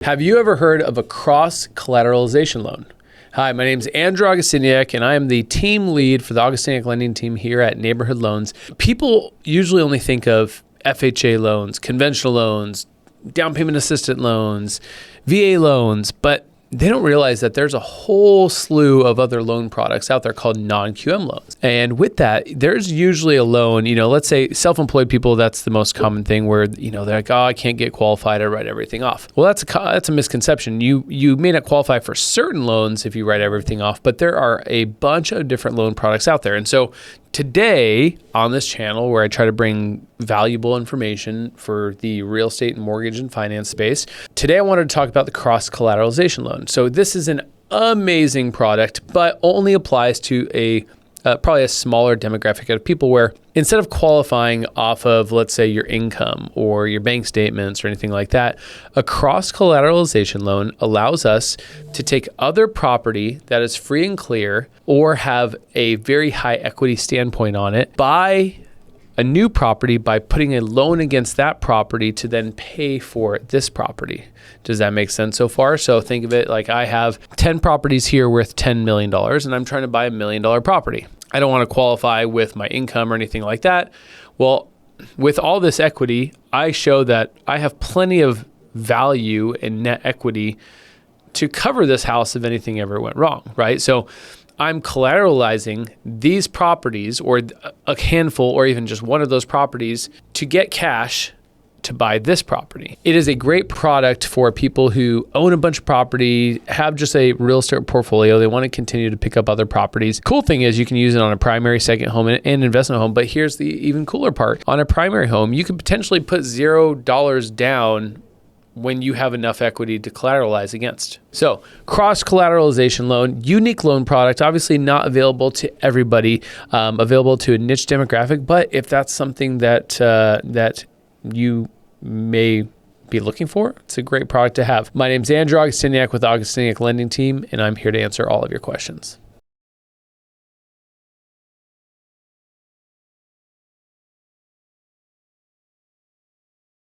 Have you ever heard of a cross-collateralization loan? Hi, my name is Andrew Augustiniak, and I am the team lead for the Augustiniak lending team here at Neighborhood Loans. People usually only think of FHA loans, conventional loans, down payment assistance loans, VA loans, but they don't realize that there's a whole slew of other loan products out there called non-QM loans. And with that, there's usually a loan, let's say self-employed people, that's the most common thing where, they're like, oh, I can't get qualified, I write everything off. Well, that's a misconception. You may not qualify for certain loans if you write everything off, but there are a bunch of different loan products out there. And so today on this channel, where I try to bring valuable information for the real estate and mortgage and finance space, today I wanted to talk about the cross-collateralization loan. So this is an amazing product, but only applies to probably a smaller demographic of people, where instead of qualifying off of, let's say, your income or your bank statements or anything like that, a cross-collateralization loan allows us to take other property that is free and clear or have a very high equity standpoint on it, buy a new property by putting a loan against that property to then pay for this property. Does that make sense so far? So think of it like I have 10 properties here worth $10 million, and I'm trying to buy $1 million property. I don't want to qualify with my income or anything like that. Well, with all this equity, I show that I have plenty of value and net equity to cover this house if anything ever went wrong, right? So I'm collateralizing these properties, or a handful, or even just one of those properties, to get cash to buy this property. It is a great product for people who own a bunch of property, have just a real estate portfolio. They want to continue to pick up other properties. Cool thing is you can use it on a primary, second home, and investment home. But here's the even cooler part. On a primary home, you could potentially put $0 down when you have enough equity to collateralize against. So cross-collateralization loan, unique loan product, obviously not available to everybody, available to a niche demographic. But if that's something that you may be looking for, it's a great product to have. My name's Andrew Augustiniak with the Augustiniak Lending Team, and I'm here to answer all of your questions.